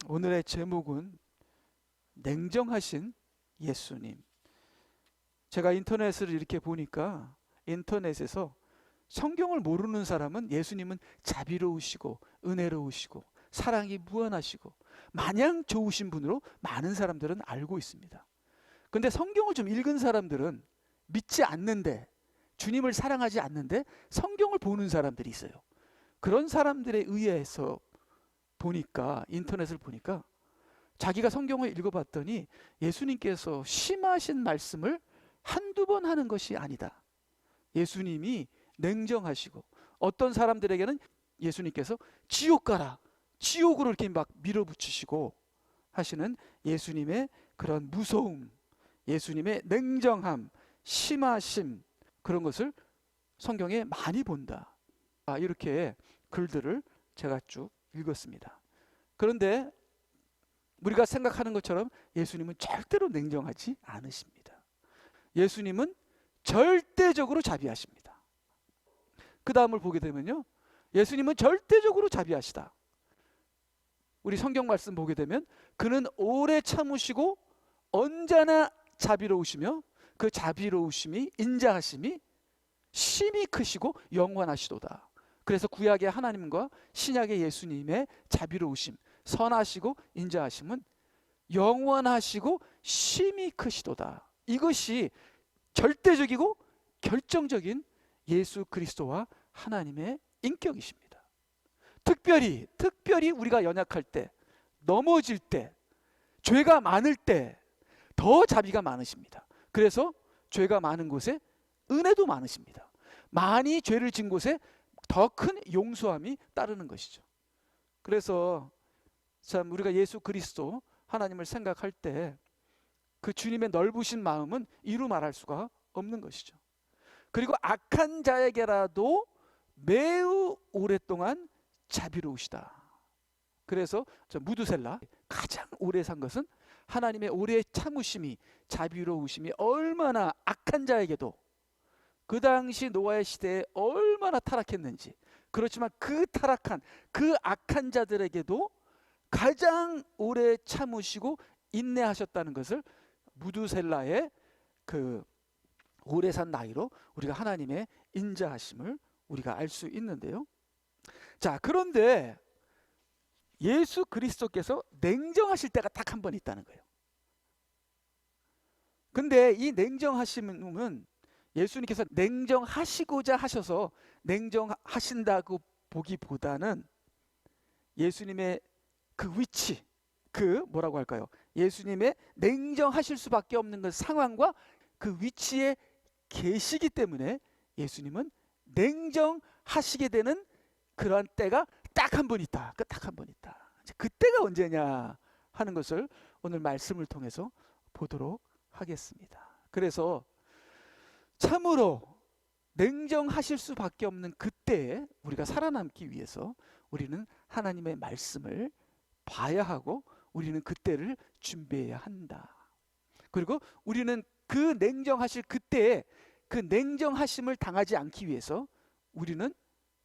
오늘의 제목은 냉정하신 예수님. 제가 인터넷을 이렇게 보니까 인터넷에서 성경을 모르는 사람은 예수님은 자비로우시고 은혜로우시고 사랑이 무한하시고 마냥 좋으신 분으로 많은 사람들은 알고 있습니다. 근데 성경을 좀 읽은 사람들은 믿지 않는데, 주님을 사랑하지 않는데 성경을 보는 사람들이 있어요. 그런 사람들에 의해서 보니까, 인터넷을 보니까 자기가 성경을 읽어봤더니 예수님께서 심하신 말씀을 한두 번 하는 것이 아니다. 예수님이 냉정하시고 어떤 사람들에게는 예수님께서 지옥 가라, 지옥으로 이렇게 막 밀어붙이시고 하시는 예수님의 그런 무서움, 예수님의 냉정함, 심하심, 그런 것을 성경에 많이 본다. 이렇게 글들을 제가 쭉 읽었습니다. 그런데 우리가 생각하는 것처럼 예수님은 절대로 냉정하지 않으십니다. 예수님은 절대적으로 자비하십니다. 그 다음을 보게 되면요, 예수님은 절대적으로 자비하시다. 우리 성경 말씀 보게 되면 그는 오래 참으시고 언제나 자비로우시며 그 자비로우심이, 인자하심이 심히 크시고 영원하시도다. 그래서 구약의 하나님과 신약의 예수님의 자비로우심, 선하시고 인자하심은 영원하시고 심히 크시도다. 이것이 절대적이고 결정적인 예수 그리스도와 하나님의 인격이십니다. 특별히 우리가 연약할 때, 넘어질 때, 죄가 많을 때 더 자비가 많으십니다. 그래서 죄가 많은 곳에 은혜도 많으십니다. 많이 죄를 진 곳에 더 큰 용서함이 따르는 것이죠. 그래서 참 우리가 예수 그리스도 하나님을 생각할 때 그 주님의 넓으신 마음은 이루 말할 수가 없는 것이죠. 그리고 악한 자에게라도 매우 오랫동안 자비로우시다. 그래서 무두셀라, 가장 오래 산 것은 하나님의 오래 참으심이, 자비로우심이 얼마나 악한 자에게도, 그 당시 노아의 시대에 얼마나 타락했는지, 그렇지만 그 타락한, 그 악한 자들에게도 가장 오래 참으시고 인내하셨다는 것을 무두셀라의 그 오래 산 나이로 우리가 하나님의 인자하심을 우리가 알 수 있는데요. 자, 그런데 예수 그리스도께서 냉정하실 때가 딱 한 번 있다는 거예요. 근데 이 냉정하심은 예수님께서 냉정하시고자 하셔서 냉정하신다고 보기보다는 예수님의 그 위치, 그 뭐라고 할까요? 예수님의 냉정하실 수밖에 없는 그 상황과 그 위치에 계시기 때문에 예수님은 냉정하시게 되는 그러한 때가 딱 한 번 있다. 딱 한 번 있다. 그때가 언제냐 하는 것을 오늘 말씀을 통해서 보도록 하겠습니다. 그래서 참으로 냉정하실 수밖에 없는 그때에 우리가 살아남기 위해서 우리는 하나님의 말씀을 봐야 하고 우리는 그때를 준비해야 한다. 그리고 우리는 그 냉정하실 그때에 그 냉정하심을 당하지 않기 위해서 우리는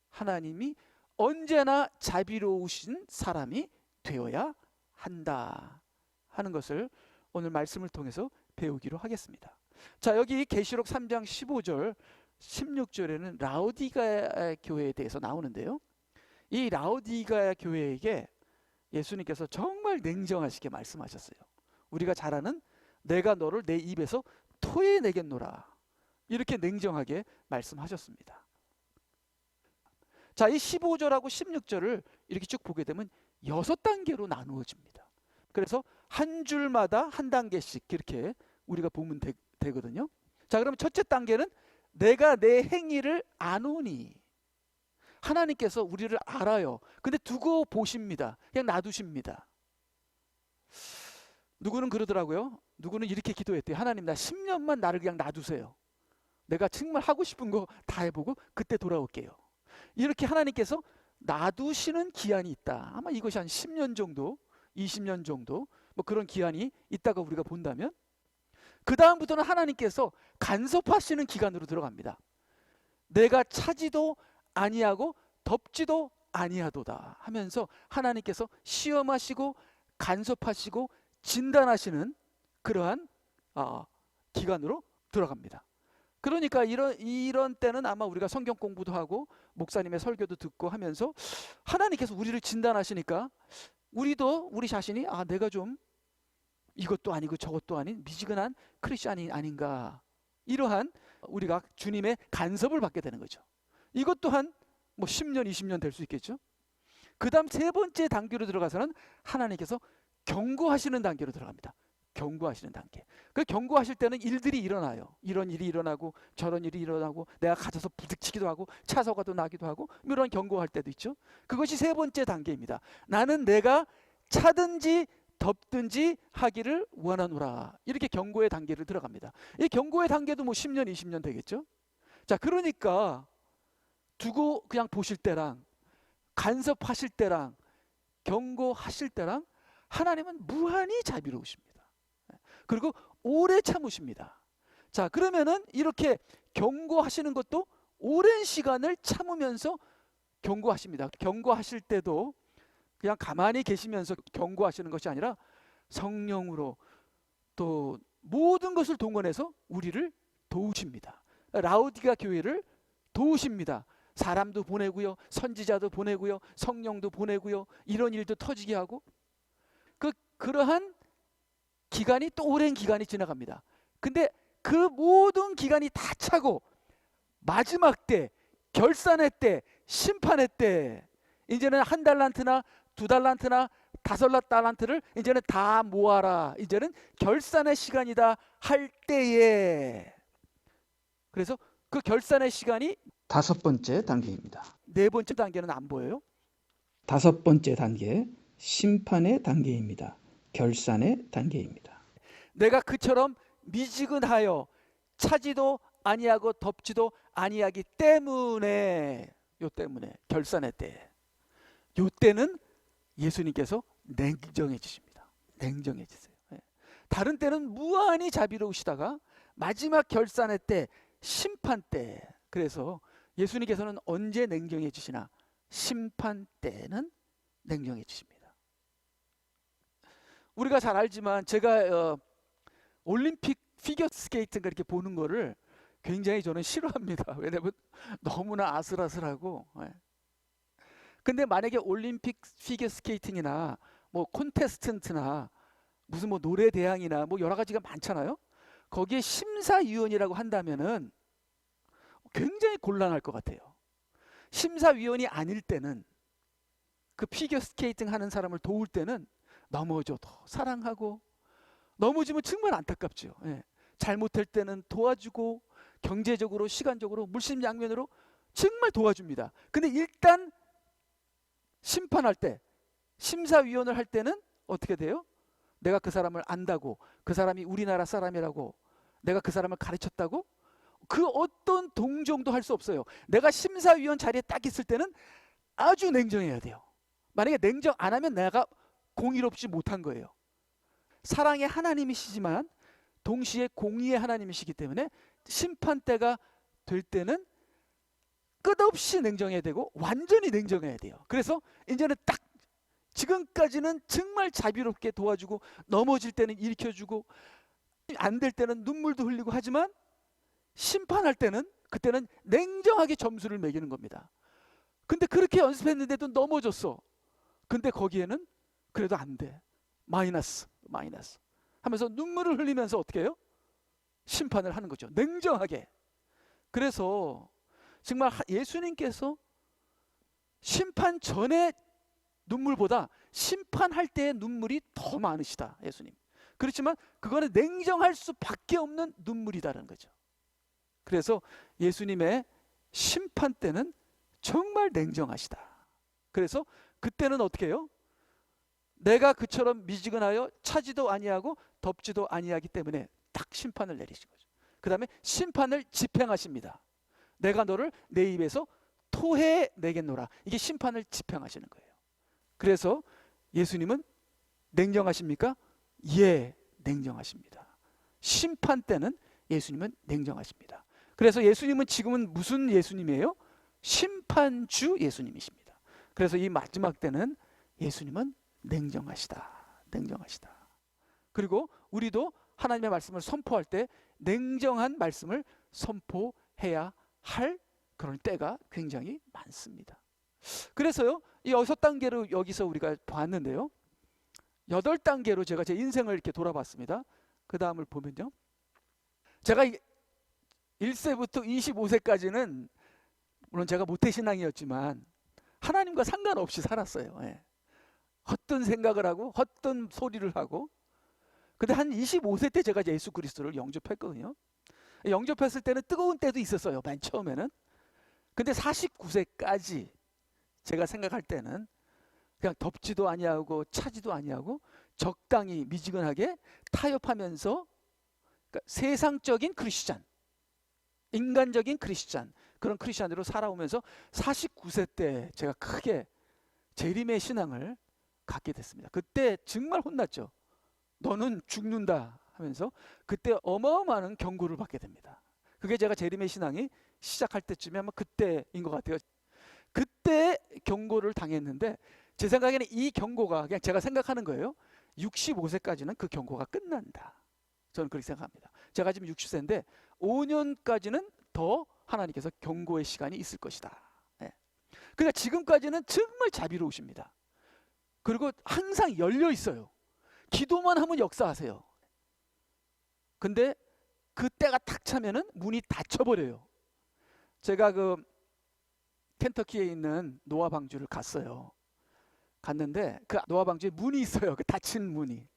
하나님이 언제나 자비로우신 사람이 되어야 한다 하는 것을 오늘 말씀을 통해서 배우기로 하겠습니다. 자, 여기 계시록 3장 15절 16절에는 라오디가 교회에 대해서 나오는데요, 이 라오디가 교회에게 예수님께서 정말 냉정하시게 말씀하셨어요. 우리가 잘 아는 내가 너를 내 입에서 토해내겠노라, 이렇게 냉정하게 말씀하셨습니다. 자, 이 15절하고 16절을 이렇게 쭉 보게 되면 6단계로 나누어집니다. 그래서 한 줄마다 한 단계씩 이렇게 우리가 보면 되거든요. 자, 그러면 첫째 단계는 내가 내 행위를 아노니. 하나님께서 우리를 알아요. 근데 두고 보십니다. 그냥 놔두십니다. 누구는 그러더라고요. 누구는 이렇게 기도했대요. 하나님, 나 10년만 나를 그냥 놔두세요. 내가 정말 하고 싶은 거 다 해보고 그때 돌아올게요. 이렇게 하나님께서 놔두시는 기한이 있다. 아마 이것이 한 10년 정도, 20년 정도 뭐 그런 기한이 있다고 우리가 본다면, 그 다음부터는 하나님께서 간섭하시는 기간으로 들어갑니다. 내가 차지도 아니하고 덮지도 아니하도다 하면서 하나님께서 시험하시고 간섭하시고 진단하시는 그러한 기간으로 들어갑니다. 그러니까 이런 때는 아마 우리가 성경 공부도 하고 목사님의 설교도 듣고 하면서 하나님께서 우리를 진단하시니까 우리도 우리 자신이 내가 좀 이것도 아니고 저것도 아닌 미지근한 크리스찬이 아닌가, 이러한 우리가 주님의 간섭을 받게 되는 거죠. 이것 또한 뭐 10년 20년 될 수 있겠죠. 그 다음 세 번째 단계로 들어가서는 하나님께서 경고하시는 단계로 들어갑니다. 경고하시는 단계. 그 경고하실 때는 일들이 일어나요. 이런 일이 일어나고 저런 일이 일어나고 내가 가져서 부딪히기도 하고 차사고도 나기도 하고 이런 경고할 때도 있죠. 그것이 세 번째 단계입니다. 나는 내가 차든지 덮든지 하기를 원하노라. 이렇게 경고의 단계를 들어갑니다. 이 경고의 단계도 뭐 10년 20년 되겠죠. 자, 그러니까 두고 그냥 보실 때랑 간섭하실 때랑 경고하실 때랑 하나님은 무한히 자비로우십니다. 그리고 오래 참으십니다. 자, 그러면은 이렇게 경고하시는 것도 오랜 시간을 참으면서 경고하십니다. 경고하실 때도 그냥 가만히 계시면서 경고하시는 것이 아니라 성령으로 또 모든 것을 동원해서 우리를 도우십니다. 라오디가 교회를 도우십니다. 사람도 보내고요, 선지자도 보내고요, 성령도 보내고요, 이런 일도 터지게 하고 그러한 기간이 또 오랜 기간이 지나갑니다. 근데 그 모든 기간이 다 차고 마지막 때, 결산의 때, 심판의 때, 이제는 1달란트나 2달란트나 5달란트를 이제는 다 모아라, 이제는 결산의 시간이다 할 때에, 그래서 그 결산의 시간이 5번째 단계입니다. 4번째 단계는 안 보여요? 5번째 단계, 심판의 단계입니다. 결산의 단계입니다. 내가 그처럼 미지근하여 차지도 아니하고 덮지도 아니하기 때문에, 요 때문에 결산의 때, 요 때는 예수님께서 냉정해지십니다. 냉정해지세요. 다른 때는 무한히 자비로우시다가 마지막 결산의 때, 심판 때, 그래서 예수님께서는 언제 냉정해지시나? 심판 때는 냉정해지십니다. 우리가 잘 알지만 제가 올림픽 피겨 스케이트가 이렇게 보는 거를 굉장히 저는 싫어합니다. 왜냐면 너무나 아슬아슬하고. 근데 만약에 올림픽 피겨 스케이팅이나 뭐 콘테스턴트나 무슨 뭐 노래 대항이나 뭐 여러 가지가 많잖아요. 거기에 심사위원이라고 한다면은 굉장히 곤란할 것 같아요. 심사위원이 아닐 때는, 그 피겨 스케이팅 하는 사람을 도울 때는 넘어져도 사랑하고, 넘어지면 정말 안타깝죠. 잘못할 때는 도와주고, 경제적으로 시간적으로 물심양면으로 정말 도와줍니다. 근데 일단 심판할 때, 심사위원을 할 때는 어떻게 돼요? 내가 그 사람을 안다고, 그 사람이 우리나라 사람이라고, 내가 그 사람을 가르쳤다고 그 어떤 동정도 할 수 없어요. 내가 심사위원 자리에 딱 있을 때는 아주 냉정해야 돼요. 만약에 냉정 안 하면 내가 공의롭지 못한 거예요. 사랑의 하나님이시지만 동시에 공의의 하나님이시기 때문에 심판 때가 될 때는 끝없이 냉정해야 되고 완전히 냉정해야 돼요. 그래서 이제는 딱, 지금까지는 정말 자비롭게 도와주고 넘어질 때는 일으켜주고 안 될 때는 눈물도 흘리고 하지만 심판할 때는, 그때는 냉정하게 점수를 매기는 겁니다. 근데 그렇게 연습했는데도 넘어졌어. 근데 거기에는 그래도 안 돼. 마이너스 하면서 눈물을 흘리면서 어떻게 해요? 심판을 하는 거죠. 냉정하게. 그래서 정말 예수님께서 심판 전에 눈물보다 심판할 때의 눈물이 더 많으시다, 예수님. 그렇지만 그거는 냉정할 수밖에 없는 눈물이다라는 거죠. 그래서 예수님의 심판 때는 정말 냉정하시다. 그래서 그때는 어떻게 해요? 내가 그처럼 미지근하여 차지도 아니하고 덮지도 아니하기 때문에 딱 심판을 내리신 거죠. 그 다음에 심판을 집행하십니다. 내가 너를 내 입에서 토해 내겠노라. 이게 심판을 집행하시는 거예요. 그래서 예수님은 냉정하십니까? 예, 냉정하십니다. 심판 때는 예수님은 냉정하십니다. 그래서 예수님은 지금은 무슨 예수님이에요? 심판주 예수님이십니다. 그래서 이 마지막 때는 예수님은 냉정하시다. 냉정하시다. 그리고 우리도 하나님의 말씀을 선포할 때 냉정한 말씀을 선포해야 할 그런 때가 굉장히 많습니다. 그래서요, 이 6단계로 여기서 우리가 봤는데요, 8단계로 제가 제 인생을 이렇게 돌아봤습니다. 그 다음을 보면요, 제가 1세부터 25세까지는 물론 제가 모태신앙이었지만 하나님과 상관없이 살았어요. 예. 헛된 생각을 하고 헛된 소리를 하고. 근데 한 25세 때 제가 예수 그리스도를 영접했거든요. 영접했을 때는 뜨거운 때도 있었어요, 맨 처음에는. 근데 49세까지 제가 생각할 때는 그냥 덥지도 아니하고 차지도 아니하고 적당히 미지근하게 타협하면서, 그러니까 세상적인 크리스찬, 인간적인 크리스찬, 그런 크리스찬으로 살아오면서 49세 때 제가 크게 재림의 신앙을 갖게 됐습니다. 그때 정말 혼났죠. 너는 죽는다 하면서 그때 어마어마한 경고를 받게 됩니다. 그게 제가 재림의 신앙이 시작할 때쯤에 아마 그때인 것 같아요. 그때 경고를 당했는데 제 생각에는 이 경고가, 그냥 제가 생각하는 거예요, 65세까지는 그 경고가 끝난다. 저는 그렇게 생각합니다. 제가 지금 60세인데 5년까지는 더 하나님께서 경고의 시간이 있을 것이다. 예. 그러니까 지금까지는 정말 자비로우십니다. 그리고 항상 열려 있어요. 기도만 하면 역사하세요. 근데 그 때가 탁 차면은 문이 닫혀버려요. 제가 그 켄터키에 있는 노아 방주를 갔어요. 갔는데 그 노아 방주에 문이 있어요. 그 닫힌 문이.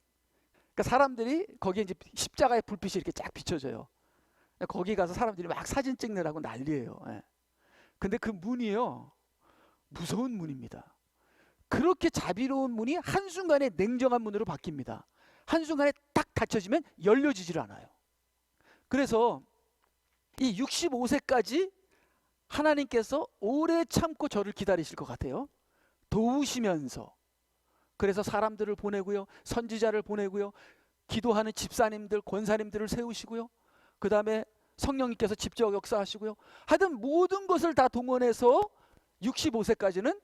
그러니까 사람들이 거기에 이제 십자가의 불빛이 이렇게 쫙 비춰져요. 거기 가서 사람들이 막 사진 찍느라고 난리예요. 예. 근데 그 문이요, 무서운 문입니다. 그렇게 자비로운 문이 한순간에 냉정한 문으로 바뀝니다. 한순간에 딱 닫혀지면 열려지질 않아요. 그래서 이 65세까지 하나님께서 오래 참고 저를 기다리실 것 같아요. 도우시면서. 그래서 사람들을 보내고요, 선지자를 보내고요, 기도하는 집사님들, 권사님들을 세우시고요, 그 다음에 성령님께서 직접 역사하시고요, 하여튼 모든 것을 다 동원해서 65세까지는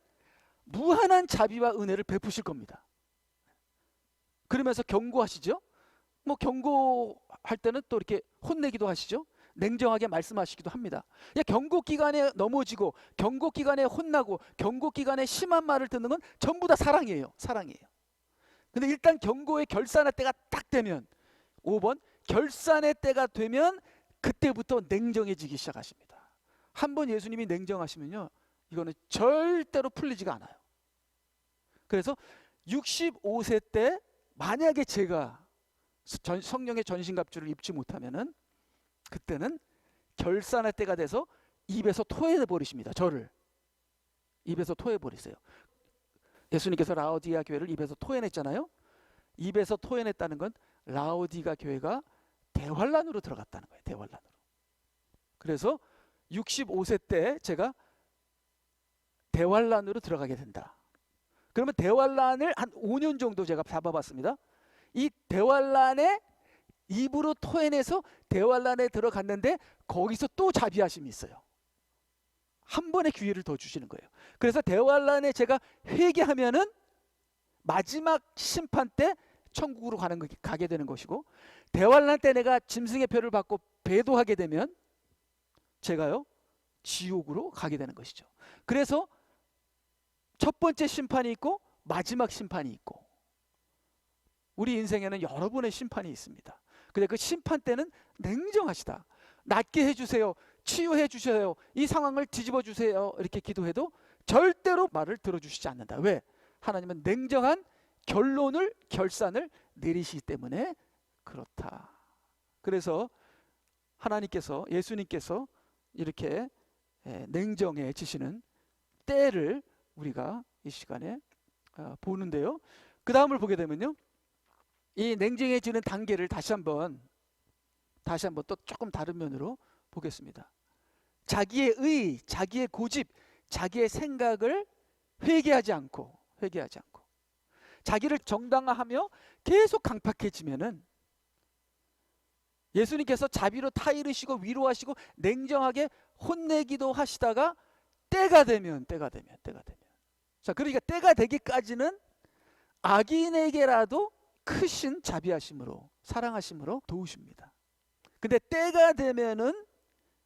무한한 자비와 은혜를 베푸실 겁니다. 그러면서 경고하시죠. 뭐 경고할 때는 또 이렇게 혼내기도 하시죠. 냉정하게 말씀하시기도 합니다. 경고 기간에 넘어지고 경고 기간에 혼나고 경고 기간에 심한 말을 듣는 건 전부 다 사랑이에요. 사랑이에요. 근데 일단 경고의 결산의 때가 딱 되면, 5번 결산의 때가 되면 그때부터 냉정해지기 시작하십니다. 한번 예수님이 냉정하시면요, 이거는 절대로 풀리지가 않아요. 그래서 65세 때 만약에 제가 성령의 전신갑주를 입지 못하면은 그때는 결산의 때가 돼서 입에서 토해내 버리십니다. 저를 입에서 토해 버리세요. 예수님께서 라오디아 교회를 입에서 토해냈잖아요. 입에서 토해냈다는 건 라오디가 교회가 대환란으로 들어갔다는 거예요. 대환란으로. 그래서 65세 때 제가 대환란으로 들어가게 된다. 그러면 대환란을 한 5년 정도 제가 잡아봤습니다. 이 대환란에 입으로 토해내서 대환란에 들어갔는데 거기서 또 자비하심이 있어요. 한 번의 기회를 더 주시는 거예요. 그래서 대환란에 제가 회개하면은 마지막 심판 때 천국으로 가게 되는 것이고, 대환란 때 내가 짐승의 표를 받고 배도하게 되면 제가요 지옥으로 가게 되는 것이죠. 그래서 첫 번째 심판이 있고 마지막 심판이 있고, 우리 인생에는 여러 번의 심판이 있습니다. 근데 그 심판 때는 냉정하시다. 낫게 해주세요, 치유해 주세요, 이 상황을 뒤집어 주세요, 이렇게 기도해도 절대로 말을 들어주시지 않는다. 왜? 하나님은 냉정한 결론을, 결산을 내리시기 때문에 그렇다. 그래서 하나님께서, 예수님께서 이렇게 냉정해지시는 때를 우리가 이 시간에 보는데요. 그 다음을 보게 되면요, 이 냉정해지는 단계를 다시 한번 또 조금 다른 면으로 보겠습니다. 자기의 의, 자기의 고집, 자기의 생각을 회개하지 않고 자기를 정당화하며 계속 강팍해지면은, 예수님께서 자비로 타이르시고 위로하시고 냉정하게 혼내기도 하시다가 때가 되면 자, 그러니까 때가 되기까지는 악인에게라도 크신 자비하심으로 사랑하심으로 도우십니다. 근데 때가 되면은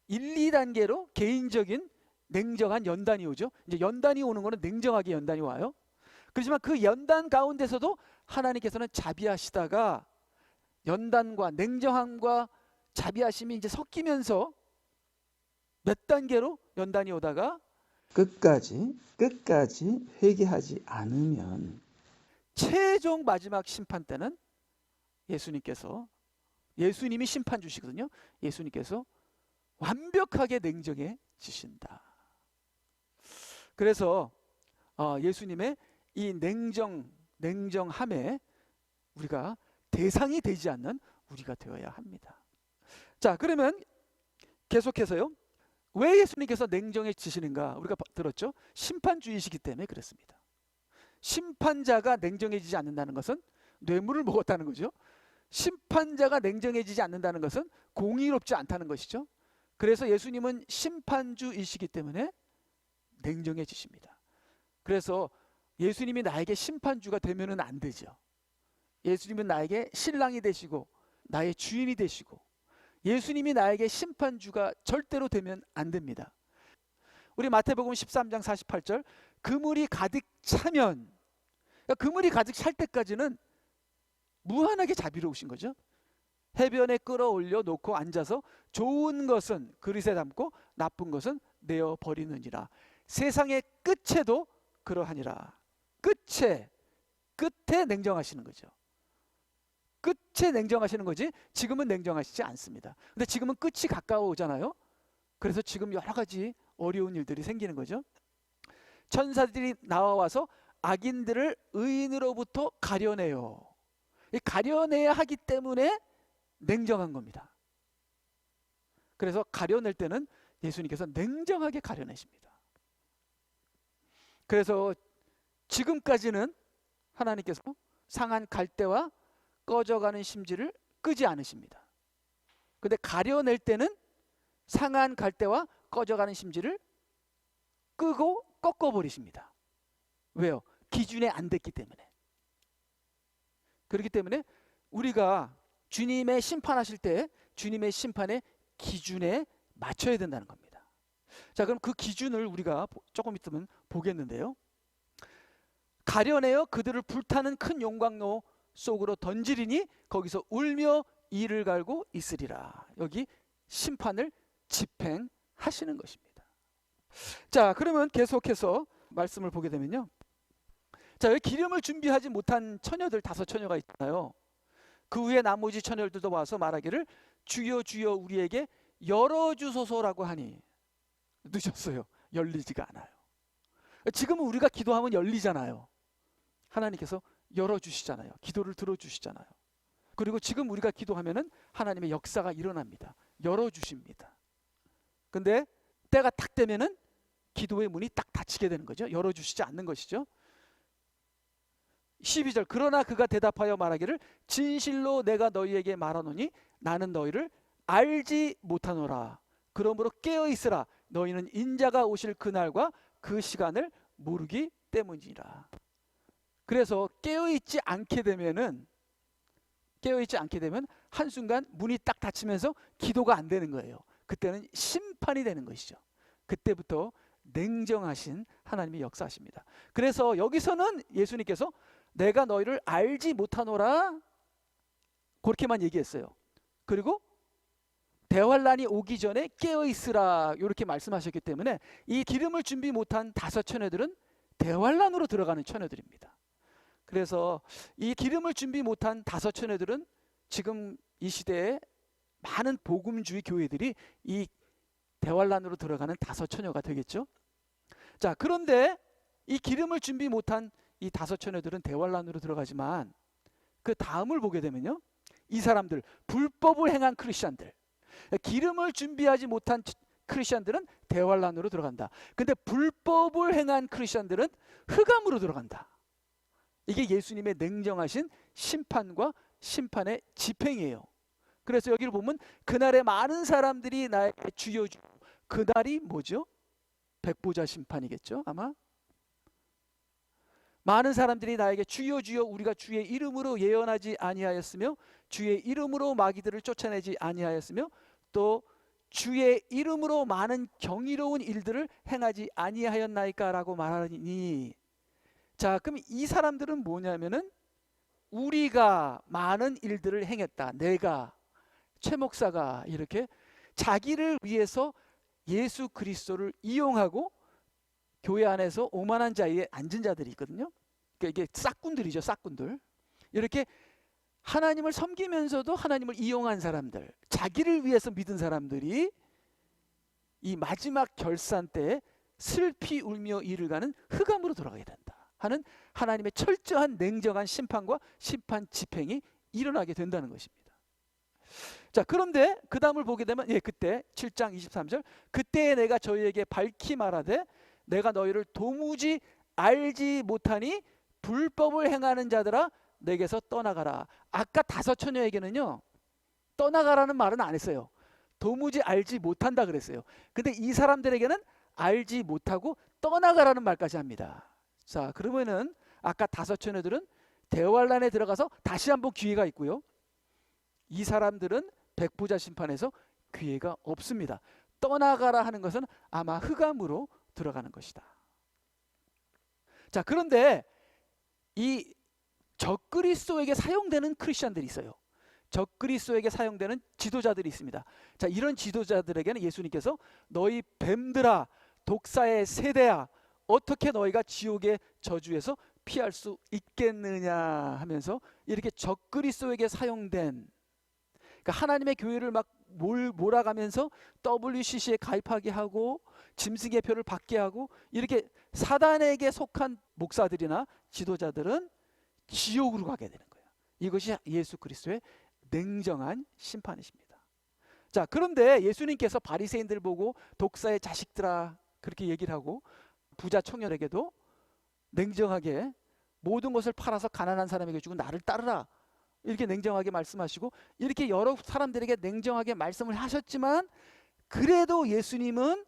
1, 2단계로 개인적인 냉정한 연단이 오죠. 이제 연단이 오는 거는 냉정하게 연단이 와요. 그렇지만 그 연단 가운데서도 하나님께서는 자비하시다가 연단과 냉정함과 자비하심이 이제 섞이면서 몇 단계로 연단이 오다가 끝까지 회개하지 않으면 최종 마지막 심판 때는 예수님이 심판 주시거든요. 예수님께서 완벽하게 냉정해지신다. 그래서 예수님의 이 냉정함에 우리가 대상이 되지 않는 우리가 되어야 합니다. 자, 그러면 계속해서요. 왜 예수님께서 냉정해지시는가? 우리가 들었죠. 심판주의시기 때문에 그렇습니다. 심판자가 냉정해지지 않는다는 것은 뇌물을 먹었다는 거죠. 심판자가 냉정해지지 않는다는 것은 공의롭지 않다는 것이죠. 그래서 예수님은 심판주이시기 때문에 냉정해지십니다. 그래서 예수님이 나에게 심판주가 되면은 안 되죠. 예수님은 나에게 신랑이 되시고 나의 주인이 되시고 예수님이 나에게 심판주가 절대로 되면 안 됩니다. 우리 마태복음 13장 48절 그물이 가득 차면, 그러니까 그물이 가득 찰 때까지는 무한하게 자비로우신 거죠. 해변에 끌어올려 놓고 앉아서 좋은 것은 그릇에 담고 나쁜 것은 내어 버리느니라. 세상의 끝에도 그러하니라. 끝에 냉정하시는 거죠. 끝에 냉정하시는 거지 지금은 냉정하시지 않습니다. 근데 지금은 끝이 가까워 오잖아요. 그래서 지금 여러 가지 어려운 일들이 생기는 거죠. 천사들이 나와서 악인들을 의인으로부터 가려내요. 가려내야 하기 때문에 냉정한 겁니다. 그래서 가려낼 때는 예수님께서 냉정하게 가려내십니다. 그래서 지금까지는 하나님께서 상한 갈대와 꺼져가는 심지를 끄지 않으십니다. 근데 가려낼 때는 상한 갈대와 꺼져가는 심지를 끄고 꺾어버리십니다. 왜요? 기준에 안 됐기 때문에. 그렇기 때문에 우리가 주님의 심판하실 때 주님의 심판의 기준에 맞춰야 된다는 겁니다. 자, 그럼 그 기준을 우리가 조금 있으면 보겠는데요. 가려내어 그들을 불타는 큰 용광로 속으로 던지리니 거기서 울며 이를 갈고 있으리라. 여기 심판을 집행하시는 것입니다. 자, 그러면 계속해서 말씀을 보게 되면요. 자, 여기 기름을 준비하지 못한 처녀들 5처녀가 있잖아요. 그 후에 나머지 처녀들도 와서 말하기를 주여 주여 우리에게 열어주소서라고 하니 늦었어요. 열리지가 않아요. 지금은 우리가 기도하면 열리잖아요. 하나님께서 열어주시잖아요. 기도를 들어주시잖아요. 그리고 지금 우리가 기도하면은 하나님의 역사가 일어납니다. 열어주십니다. 근데 때가 딱 되면은 기도의 문이 딱 닫히게 되는 거죠. 열어주시지 않는 것이죠. 12절 그러나 그가 대답하여 말하기를 진실로 내가 너희에게 말하노니 나는 너희를 알지 못하노라. 그러므로 깨어있으라. 너희는 인자가 오실 그날과 그 시간을 모르기 때문이라. 그래서 깨어있지 않게 되면 한순간 문이 딱 닫히면서 기도가 안 되는 거예요. 그때는 심판이 되는 것이죠. 그때부터 냉정하신 하나님이 역사하십니다. 그래서 여기서는 예수님께서 내가 너희를 알지 못하노라 그렇게만 얘기했어요. 그리고 대환란이 오기 전에 깨어있으라 이렇게 말씀하셨기 때문에 이 기름을 준비 못한 5처녀들은 대환란으로 들어가는 처녀들입니다. 그래서 이 기름을 준비 못한 5처녀들은 지금 이 시대에 많은 복음주의 교회들이 이 대환란으로 들어가는 5처녀가 되겠죠. 자, 그런데 이 기름을 준비 못한 이 5처녀들은 대환란으로 들어가지만 그 다음을 보게 되면요, 이 사람들 불법을 행한 크리스천들, 기름을 준비하지 못한 크리스천들은 대환란으로 들어간다. 근데 불법을 행한 크리스천들은 흑암으로 들어간다. 이게 예수님의 냉정하신 심판과 심판의 집행이에요. 그래서 여기를 보면 그날에 많은 사람들이 나에게 주여 주여. 그날이 뭐죠? 백보자 심판이겠죠 아마. 많은 사람들이 나에게 주여 주여 우리가 주의 이름으로 예언하지 아니하였으며 주의 이름으로 마귀들을 쫓아내지 아니하였으며 또 주의 이름으로 많은 경이로운 일들을 행하지 아니하였나이까 라고 말하니, 자, 그럼 이 사람들은 뭐냐면은 우리가 많은 일들을 행했다. 내가, 최 목사가 이렇게 자기를 위해서 예수 그리스도를 이용하고 교회 안에서 오만한 자리에 앉은 자들이 있거든요. 그러니까 이게 싹군들이죠, 싹군들. 이렇게 하나님을 섬기면서도 하나님을 이용한 사람들, 자기를 위해서 믿은 사람들이 이 마지막 결산 때에 슬피 울며 이를 가는 흑암으로 돌아가야 된다 하는 하나님의 철저한 냉정한 심판과 심판 집행이 일어나게 된다는 것입니다. 자, 그런데 그 다음을 보게 되면 그때 7장 23절 그때 내가 저희에게 밝히 말하되 내가 너희를 도무지 알지 못하니 불법을 행하는 자들아 내게서 떠나가라. 아까 다섯 처녀에게는요 떠나가라는 말은 안 했어요. 도무지 알지 못한다 그랬어요. 근데 이 사람들에게는 알지 못하고 떠나가라는 말까지 합니다. 자, 그러면은 아까 다섯 처녀들은 대환란에 들어가서 다시 한번 기회가 있고요, 이 사람들은 백부자 심판에서 기회가 없습니다. 떠나가라 하는 것은 아마 흑암으로 들어가는 것이다. 자, 그런데 이 적그리스도에게 사용되는 크리스천들이 있어요. 적그리스도에게 사용되는 지도자들이 있습니다. 자, 이런 지도자들에게는 예수님께서 너희 뱀들아 독사의 세대야 어떻게 너희가 지옥의 저주에서 피할 수 있겠느냐 하면서 이렇게 적그리스도에게 사용된, 그러니까 하나님의 교회를 막 몰아가면서 WCC에 가입하게 하고 짐승의 표를 받게 하고 이렇게 사단에게 속한 목사들이나 지도자들은 지옥으로 가게 되는 거예요. 이것이 예수 그리스도의 냉정한 심판이십니다. 자, 그런데 예수님께서 바리새인들 보고 독사의 자식들아 그렇게 얘기를 하고 부자 청년에게도 냉정하게 모든 것을 팔아서 가난한 사람에게 주고 나를 따르라 이렇게 냉정하게 말씀하시고 이렇게 여러 사람들에게 냉정하게 말씀을 하셨지만 그래도 예수님은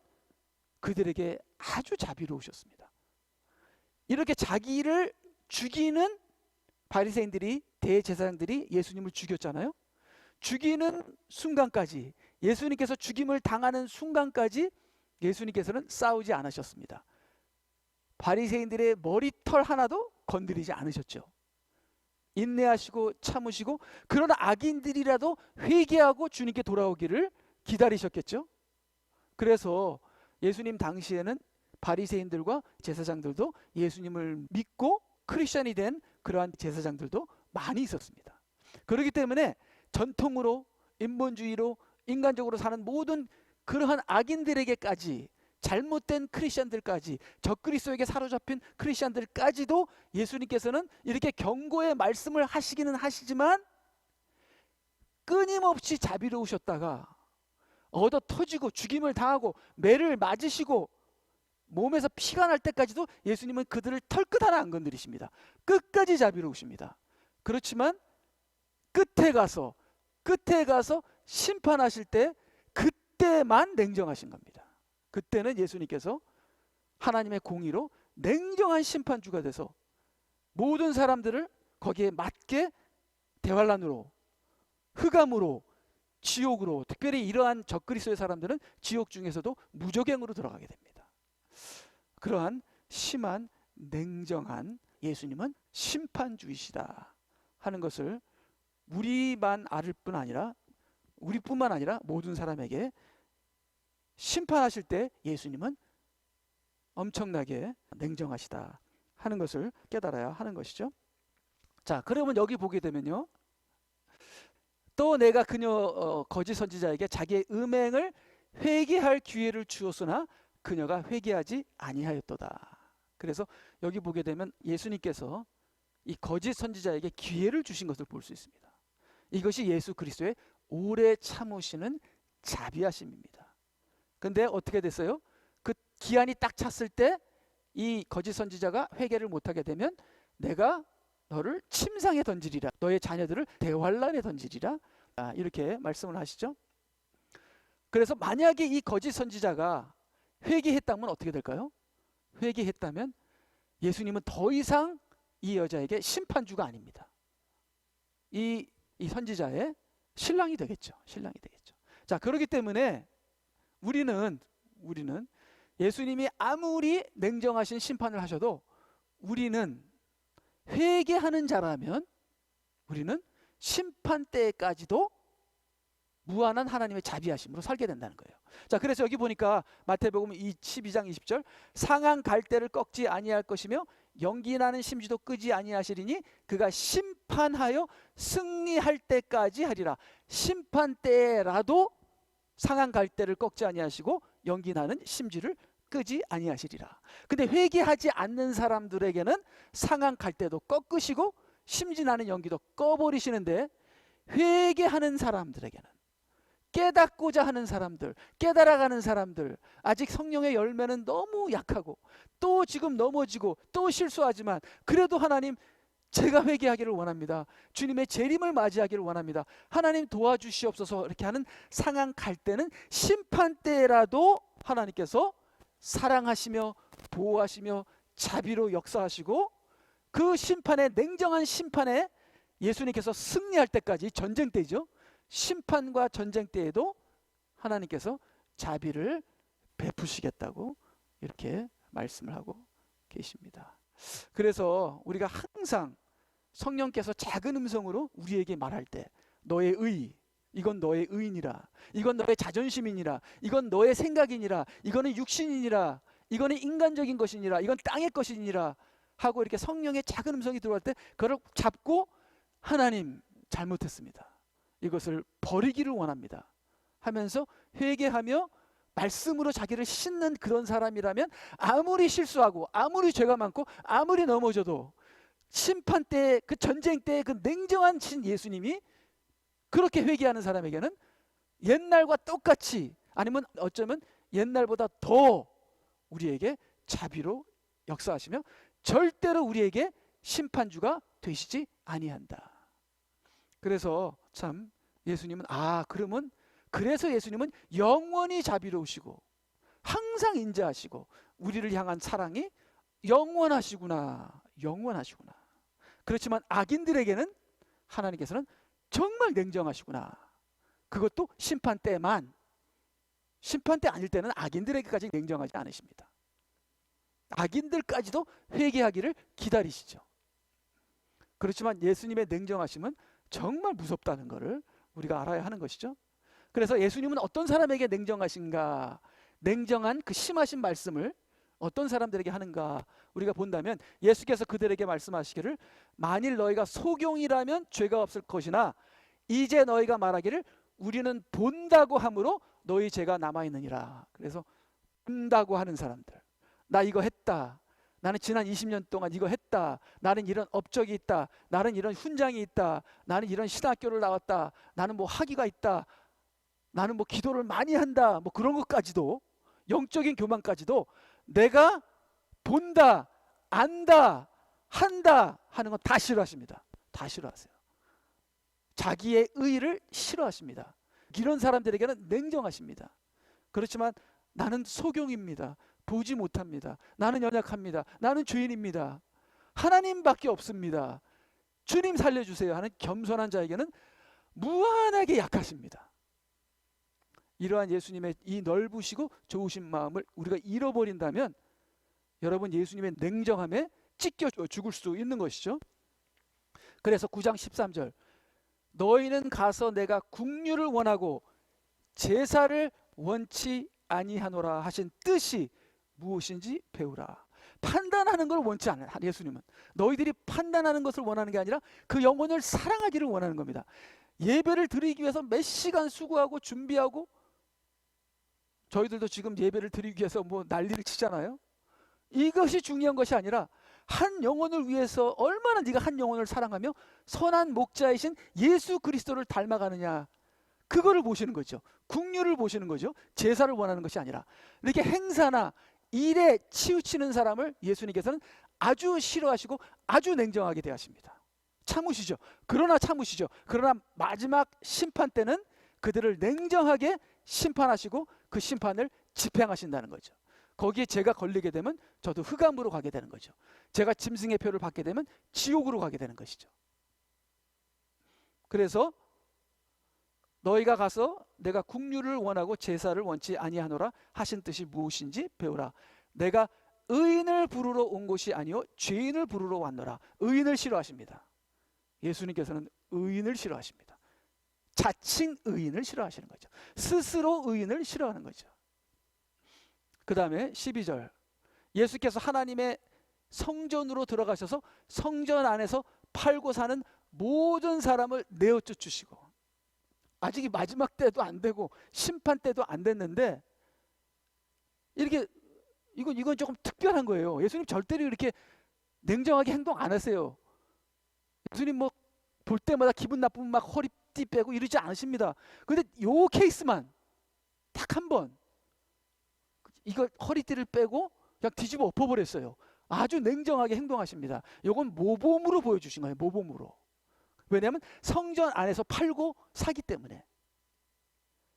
그들에게 아주 자비로우셨습니다. 이렇게 자기를 죽이는 바리새인들이, 대제사장들이 예수님을 죽였잖아요. 죽이는 순간까지, 예수님께서 죽임을 당하는 순간까지 예수님께서는 싸우지 않으셨습니다. 바리새인들의 머리털 하나도 건드리지 않으셨죠. 인내하시고 참으시고, 그러나 악인들이라도 회개하고 주님께 돌아오기를 기다리셨겠죠. 그래서 예수님 당시에는 바리새인들과 제사장들도 예수님을 믿고 크리스천이 된 그러한 제사장들도 많이 있었습니다. 그렇기 때문에 전통으로 인본주의로 인간적으로 사는 모든 그러한 악인들에게까지, 잘못된 크리스천들까지, 적그리스도에게 사로잡힌 크리스천들까지도 예수님께서는 이렇게 경고의 말씀을 하시기는 하시지만 끊임없이 자비로우셨다가 얻어 터지고 죽임을 당하고 매를 맞으시고 몸에서 피가 날 때까지도 예수님은 그들을 털끝 하나 안 건드리십니다. 끝까지 자비로우십니다. 그렇지만 끝에 가서 심판하실 때 그때만 냉정하신 겁니다. 그때는 예수님께서 하나님의 공의로 냉정한 심판주가 돼서 모든 사람들을 거기에 맞게 대환란으로, 흑암으로, 지옥으로, 특별히 이러한 적그리스도의 사람들은 지옥 중에서도 무저갱으로 들어가게 됩니다. 그러한 심한 냉정한 예수님은 심판주이시다 하는 것을 우리만 알 뿐 아니라, 우리뿐만 아니라 모든 사람에게 심판하실 때 예수님은 엄청나게 냉정하시다 하는 것을 깨달아야 하는 것이죠. 자, 그러면 여기 보게 되면요, 또 내가 그녀 거짓 선지자에게 자기의 음행을 회개할 기회를 주었으나 그녀가 회개하지 아니하였도다. 그래서 여기 보게 되면 예수님께서 이 거짓 선지자에게 기회를 주신 것을 볼 수 있습니다. 이것이 예수 그리스도의 오래 참으시는 자비하심입니다. 근데 어떻게 됐어요? 그 기한이 딱 찼을 때 이 거짓 선지자가 회개를 못하게 되면 내가 너를 침상에 던지리라, 너의 자녀들을 대환란에 던지리라, 이렇게 말씀을 하시죠. 그래서 만약에 이 거짓 선지자가 회개했다면 어떻게 될까요? 회개했다면 예수님은 더 이상 이 여자에게 심판주가 아닙니다. 이 선지자의 신랑이 되겠죠. 신랑이 되겠죠. 자, 그렇기 때문에 우리는 예수님이 아무리 냉정하신 심판을 하셔도 우리는 회개하는 자라면 우리는 심판 때까지도 무한한 하나님의 자비하심으로 살게 된다는 거예요. 자, 그래서 여기 보니까 마태복음 12장 20절, 상한 갈대를 꺾지 아니할 것이며 연기 나는 심지도 끄지 아니하시리니 그가 심판하여 승리할 때까지 하리라. 심판 때라도 상한 갈대를 꺾지 아니하시고 연기 나는 심지를 끄지 아니하시리라. 근데 회개하지 않는 사람들에게는 상한 갈대도 꺾으시고 심지 나는 연기도 꺼버리시는데, 회개하는 사람들에게는, 깨닫고자 하는 사람들, 깨달아가는 사람들, 아직 성령의 열매는 너무 약하고 또 지금 넘어지고 또 실수하지만 그래도 하나님, 제가 회개하기를 원합니다. 주님의 재림을 맞이하기를 원합니다. 하나님 도와주시옵소서. 이렇게 하는 상한 갈대는 심판 때라도 하나님께서 사랑하시며 보호하시며 자비로 역사하시고, 그 심판에, 냉정한 심판에 예수님께서 승리할 때까지, 전쟁 때죠. 심판과 전쟁 때에도 하나님께서 자비를 베푸시겠다고 이렇게 말씀을 하고 계십니다. 그래서 우리가 항상 성령께서 작은 음성으로 우리에게 말할 때, 너의 의, 이건 너의 의인이라, 이건 너의 자존심이니라, 이건 너의 생각이니라, 이거는 육신이니라, 이거는 인간적인 것이니라, 이건 땅의 것이니라 하고 이렇게 성령의 작은 음성이 들어올 때 그걸 잡고, 하나님 잘못했습니다, 이것을 버리기를 원합니다 하면서 회개하며 말씀으로 자기를 씻는 그런 사람이라면, 아무리 실수하고 아무리 죄가 많고 아무리 넘어져도 심판 때, 그 전쟁 때 그 냉정한 신 예수님이 그렇게 회개하는 사람에게는 옛날과 똑같이, 아니면 어쩌면 옛날보다 더 우리에게 자비로 역사하시며 절대로 우리에게 심판주가 되시지 아니한다. 그래서 참 예수님은, 그러면 그래서 예수님은 영원히 자비로우시고 항상 인자하시고 우리를 향한 사랑이 영원하시구나. 그렇지만 악인들에게는 하나님께서는 정말 냉정하시구나. 그것도 심판 때만. 심판 때 아닐 때는 악인들에게까지 냉정하지 않으십니다. 악인들까지도 회개하기를 기다리시죠. 그렇지만 예수님의 냉정하심은 정말 무섭다는 것을 우리가 알아야 하는 것이죠. 그래서 예수님은 어떤 사람에게 냉정하신가, 냉정한 그 심하신 말씀을 어떤 사람들에게 하는가 우리가 본다면, 예수께서 그들에게 말씀하시기를, 만일 너희가 소경이라면 죄가 없을 것이나 이제 너희가 말하기를 우리는 본다고 함으로 너희 죄가 남아있느니라. 그래서 본다고 하는 사람들, 나 이거 했다, 나는 지난 20년 동안 이거 했다, 나는 이런 업적이 있다, 나는 이런 훈장이 있다, 나는 이런 신학교를 나왔다, 나는 뭐 학위가 있다, 나는 뭐 기도를 많이 한다, 뭐 그런 것까지도, 영적인 교만까지도 내가 본다, 안다, 한다 하는 건 다 싫어하십니다. 다 싫어하세요. 자기의 의를 싫어하십니다. 이런 사람들에게는 냉정하십니다. 그렇지만 나는 소경입니다, 보지 못합니다, 나는 연약합니다, 나는 죄인입니다, 하나님밖에 없습니다, 주님 살려주세요 하는 겸손한 자에게는 무한하게 약하십니다. 이러한 예수님의 이 넓으시고 좋으신 마음을 우리가 잃어버린다면 여러분, 예수님의 냉정함에 찢겨 죽을 수 있는 것이죠. 그래서 9장 13절, 너희는 가서 내가 궁류를 원하고 제사를 원치 아니하노라 하신 뜻이 무엇인지 배우라. 판단하는 걸 원치 않아요. 예수님은 너희들이 판단하는 것을 원하는 게 아니라 그 영혼을 사랑하기를 원하는 겁니다. 예배를 드리기 위해서 몇 시간 수고하고 준비하고, 저희들도 지금 예배를 드리기 위해서 뭐 난리를 치잖아요. 이것이 중요한 것이 아니라 한 영혼을 위해서 얼마나 네가 한 영혼을 사랑하며 선한 목자이신 예수 그리스도를 닮아가느냐, 그거를 보시는 거죠. 국류를 보시는 거죠. 제사를 원하는 것이 아니라. 이렇게 행사나 일에 치우치는 사람을 예수님께서는 아주 싫어하시고 아주 냉정하게 대하십니다. 참으시죠. 그러나 참으시죠. 그러나 마지막 심판 때는 그들을 냉정하게 심판하시고 그 심판을 집행하신다는 거죠. 거기에 제가 걸리게 되면 저도 흑암으로 가게 되는 거죠. 제가 짐승의 표를 받게 되면 지옥으로 가게 되는 것이죠. 그래서 너희가 가서 내가 국류를 원하고 제사를 원치 아니하노라 하신 뜻이 무엇인지 배우라. 내가 의인을 부르러 온 것이 아니요 죄인을 부르러 왔노라. 의인을 싫어하십니다. 예수님께서는 의인을 싫어하십니다. 자칭 의인을 싫어하시는 거죠. 스스로 의인을 싫어하는 거죠. 그 다음에 12절, 예수께서 하나님의 성전으로 들어가셔서 성전 안에서 팔고 사는 모든 사람을 내어 쫓으시고, 아직 마지막 때도 안 되고 심판 때도 안 됐는데 이렇게 이건 조금 특별한 거예요. 예수님 절대로 이렇게 냉정하게 행동 안 하세요. 예수님 뭐 볼 때마다 기분 나쁘면 막 허리띠 빼고 이러지 않으십니다. 근데 요 케이스만 딱 한 번 이거 허리띠를 빼고 그냥 뒤집어 엎어버렸어요. 아주 냉정하게 행동하십니다. 이건 모범으로 보여주신 거예요. 모범으로. 왜냐하면 성전 안에서 팔고 사기 때문에.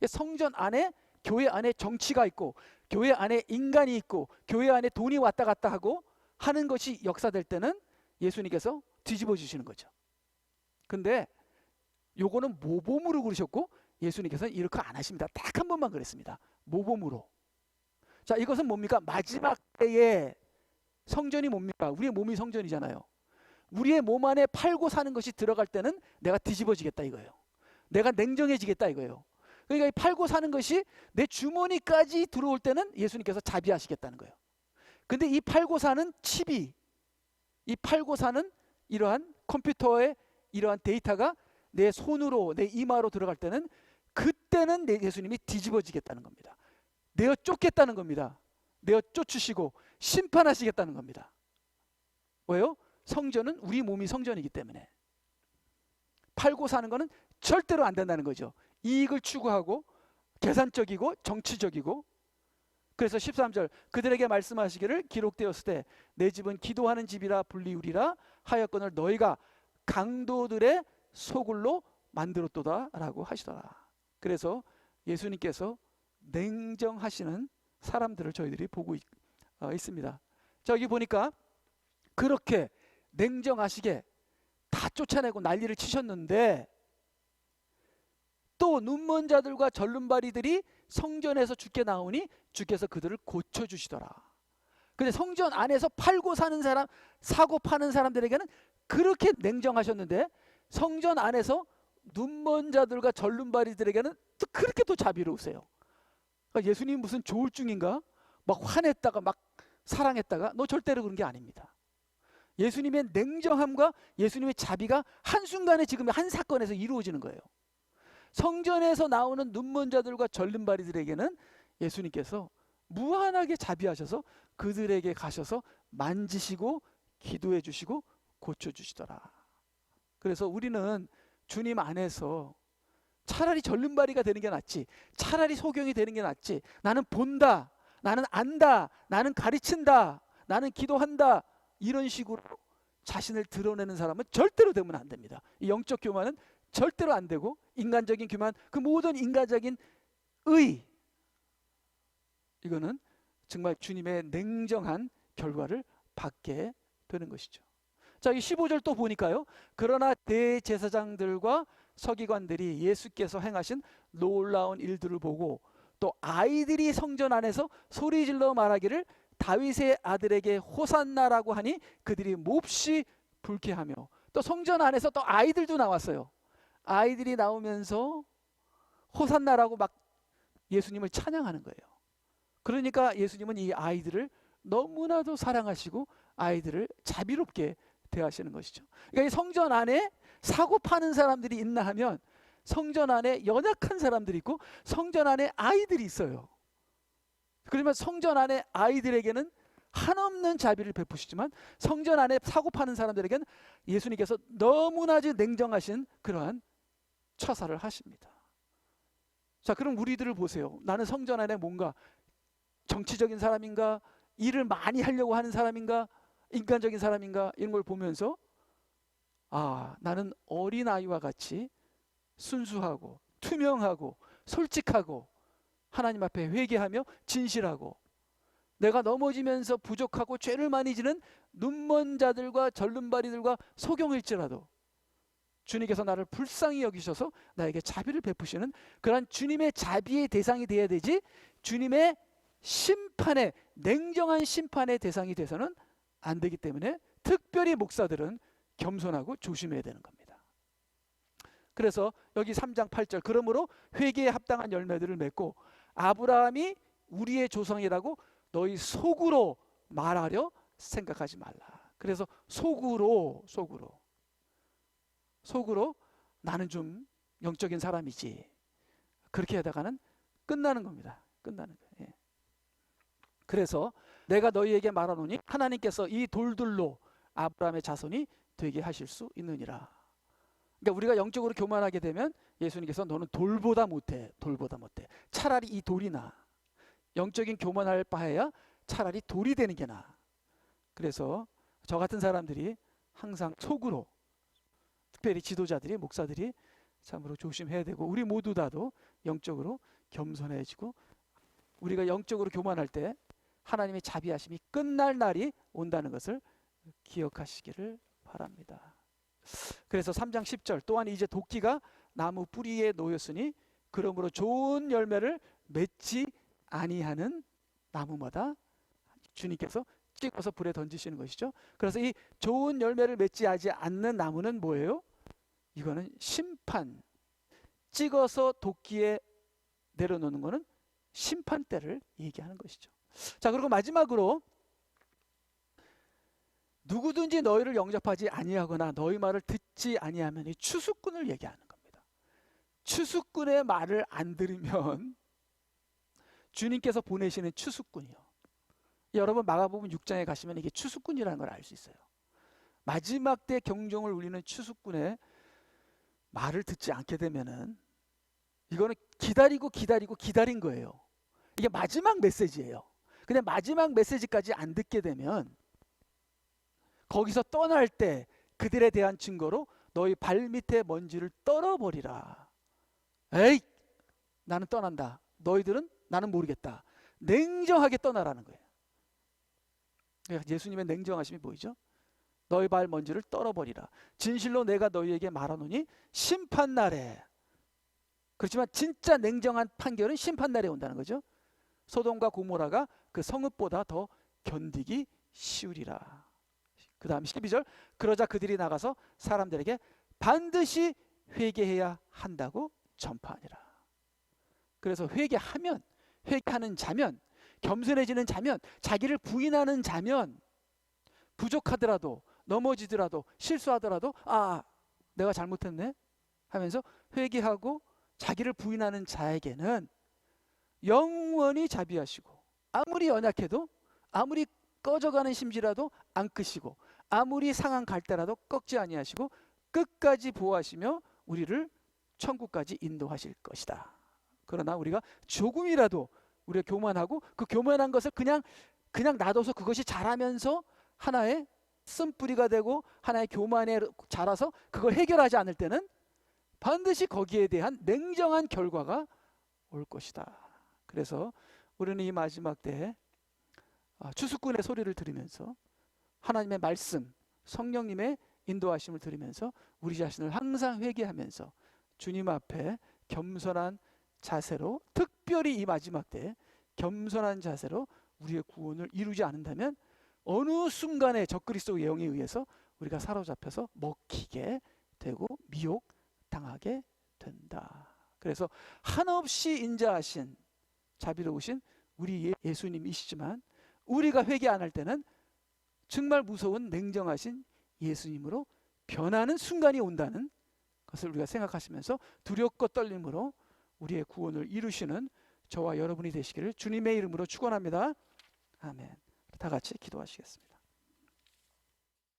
성전 안에, 교회 안에 정치가 있고 교회 안에 인간이 있고 교회 안에 돈이 왔다 갔다 하고 하는 것이 역사될 때는 예수님께서 뒤집어 주시는 거죠. 근데 요거는 모범으로 그러셨고 예수님께서는 이렇게 안 하십니다. 딱 한 번만 그랬습니다. 모범으로. 자, 이것은 뭡니까? 마지막 때에 성전이 뭡니까? 우리의 몸이 성전이잖아요. 우리의 몸 안에 팔고 사는 것이 들어갈 때는 내가 뒤집어지겠다 이거예요. 내가 냉정해지겠다 이거예요. 그러니까 이 팔고 사는 것이 내 주머니까지 들어올 때는 예수님께서 자비하시겠다는 거예요. 근데 이 팔고 사는 칩이, 이 팔고 사는 이러한 컴퓨터의 이러한 데이터가 내 손으로, 내 이마로 들어갈 때는 그때는 내 예수님이 뒤집어지겠다는 겁니다. 내어 쫓겠다는 겁니다. 내어 쫓으시고 심판하시겠다는 겁니다. 왜요? 성전은 우리 몸이 성전이기 때문에. 팔고 사는 거는 절대로 안 된다는 거죠. 이익을 추구하고 계산적이고 정치적이고. 그래서 13절, 그들에게 말씀하시기를 기록되었을 때 내 집은 기도하는 집이라 불리우리라 하였거늘 너희가 강도들의 소굴로 만들었도다 라고 하시더라. 그래서 예수님께서 냉정하시는 사람들을 저희들이 보고 있습니다. 자, 여기 보니까 그렇게 냉정하시게 다 쫓아내고 난리를 치셨는데 또 눈먼 자들과 절름발이들이 성전에서 주께 나오니 주께서 그들을 고쳐주시더라. 근데 성전 안에서 팔고 사는 사람, 사고 파는 사람들에게는 그렇게 냉정하셨는데 성전 안에서 눈먼 자들과 절름발이들에게는 또 그렇게 또 자비로우세요. 그러니까 예수님 무슨 조울증인가? 막 화냈다가 막 사랑했다가, 너 절대로 그런 게 아닙니다. 예수님의 냉정함과 예수님의 자비가 한순간에 지금 한 사건에서 이루어지는 거예요. 성전에서 나오는 눈먼 자들과 절름발이들에게는 예수님께서 무한하게 자비하셔서 그들에게 가셔서 만지시고 기도해 주시고 고쳐주시더라. 그래서 우리는 주님 안에서 차라리 절름발이가 되는 게 낫지, 차라리 소경이 되는 게 낫지, 나는 본다, 나는 안다, 나는 가르친다, 나는 기도한다, 이런 식으로 자신을 드러내는 사람은 절대로 되면 안 됩니다. 이 영적 교만은 절대로 안 되고, 인간적인 교만, 그 모든 인간적인 의, 이거는 정말 주님의 냉정한 결과를 받게 되는 것이죠. 자, 이 15절 또 보니까요, 그러나 대제사장들과 서기관들이 예수께서 행하신 놀라운 일들을 보고 또 아이들이 성전 안에서 소리질러 말하기를 다윗의 아들에게 호산나라고 하니 그들이 몹시 불쾌하며, 또 성전 안에서 또 아이들도 나왔어요. 아이들이 나오면서 호산나라고 막 예수님을 찬양하는 거예요. 그러니까 예수님은 이 아이들을 너무나도 사랑하시고 아이들을 자비롭게 대하시는 것이죠. 그러니까 이 성전 안에 사고 파는 사람들이 있나 하면 성전 안에 연약한 사람들이 있고 성전 안에 아이들이 있어요. 그러면 성전 안에 아이들에게는 한없는 자비를 베푸시지만 성전 안에 사고 파는 사람들에게는 예수님께서 너무나도 냉정하신 그러한 처사를 하십니다. 자, 그럼 우리들을 보세요. 나는 성전 안에 뭔가 정치적인 사람인가, 일을 많이 하려고 하는 사람인가, 인간적인 사람인가, 이런 걸 보면서 아, 나는 어린아이와 같이 순수하고 투명하고 솔직하고 하나님 앞에 회개하며 진실하고 내가 넘어지면서 부족하고 죄를 많이 지는 눈먼 자들과 절름발이들과 소경일지라도 주님께서 나를 불쌍히 여기셔서 나에게 자비를 베푸시는 그러한 주님의 자비의 대상이 되어야 되지, 주님의 심판의, 냉정한 심판의 대상이 돼서는 안 되기 때문에 특별히 목사들은 겸손하고 조심해야 되는 겁니다. 그래서 여기 3장 8절, 그러므로 회개에 합당한 열매들을 맺고 아브라함이 우리의 조상이라고 너희 속으로 말하려 생각하지 말라. 그래서 속으로 나는 좀 영적인 사람이지, 그렇게 하다가는 끝나는 겁니다. 끝나는 거예요. 예. 그래서 내가 너희에게 말하노니 하나님께서 이 돌들로 아브라함의 자손이 되게 하실 수 있느니라. 그러니까 우리가 영적으로 교만하게 되면 예수님께서 너는 돌보다 못해. 차라리 이 돌이나, 영적인 교만할 바에야 차라리 돌이 되는 게 나아. 그래서 저 같은 사람들이 항상 속으로, 특별히 지도자들이, 목사들이 참으로 조심해야 되고, 우리 모두 다도 영적으로 겸손해지고, 우리가 영적으로 교만할 때 하나님의 자비하심이 끝날 날이 온다는 것을 기억하시기를 바랍니다. 그래서 3장 10절, 또한 이제 도끼가 나무 뿌리에 놓였으니 그러므로 좋은 열매를 맺지 아니하는 나무마다 주님께서 찍어서 불에 던지시는 것이죠. 그래서 이 좋은 열매를 맺지 하지 않는 나무는 뭐예요? 이거는 심판, 찍어서 도끼에 내려놓는 것은 심판대를 얘기하는 것이죠. 자, 그리고 마지막으로 누구든지 너희를 영접하지 아니하거나 너희 말을 듣지 아니하면 이 추수꾼을 얘기하는 겁니다. 추수꾼의 말을 안 들으면 주님께서 보내시는 추수꾼이요. 여러분 마가복음 6장에 가시면 이게 추수꾼이라는 걸 알 수 있어요. 마지막 때 경종을 울리는 추수꾼의 말을 듣지 않게 되면은 이거는 기다린 거예요. 이게 마지막 메시지예요. 근데 마지막 메시지까지 안 듣게 되면 거기서 떠날 때 그들에 대한 증거로 너희 발밑에 먼지를 떨어버리라. 에이, 나는 떠난다. 너희들은 나는 모르겠다. 냉정하게 떠나라는 거예요. 예수님의 냉정하심이 보이죠? 너희 발 먼지를 떨어버리라. 진실로 내가 너희에게 말하노니 심판날에, 그렇지만 진짜 냉정한 판결은 심판날에 온다는 거죠. 소돔과 고모라가 그 성읍보다 더 견디기 쉬우리라. 그 다음 12절, 그러자 그들이 나가서 사람들에게 반드시 회개해야 한다고 전파하니라. 그래서 회개하는 자면, 겸손해지는 자면, 자기를 부인하는 자면, 부족하더라도, 넘어지더라도, 실수하더라도 내가 잘못했네 하면서 회개하고 자기를 부인하는 자에게는 영원히 자비하시고, 아무리 연약해도, 아무리 꺼져가는 심지라도 안 끄시고, 아무리 상한 갈 때라도 꺾지 아니하시고 끝까지 보호하시며 우리를 천국까지 인도하실 것이다. 그러나 우리가 조금이라도 우리가 교만하고 그 교만한 것을 그냥 놔둬서 그것이 자라면서 하나의 쓴뿌리가 되고 하나의 교만에 자라서 그걸 해결하지 않을 때는 반드시 거기에 대한 냉정한 결과가 올 것이다. 그래서 우리는 이 마지막 때에 추수꾼의 소리를 들으면서 하나님의 말씀, 성령님의 인도하심을 들으면서 우리 자신을 항상 회개하면서 주님 앞에 겸손한 자세로, 특별히 이 마지막 때에 겸손한 자세로 우리의 구원을 이루지 않는다면 어느 순간에 적그리스도 영에 의해서 우리가 사로잡혀서 먹히게 되고 미혹당하게 된다. 그래서 한없이 인자하신 자비로우신 우리 예수님이시지만 우리가 회개 안 할 때는 정말 무서운 냉정하신 예수님으로 변하는 순간이 온다는 것을 우리가 생각하시면서 두렵고 떨림으로 우리의 구원을 이루시는 저와 여러분이 되시기를 주님의 이름으로 축원합니다. 아멘. 다 같이 기도하시겠습니다.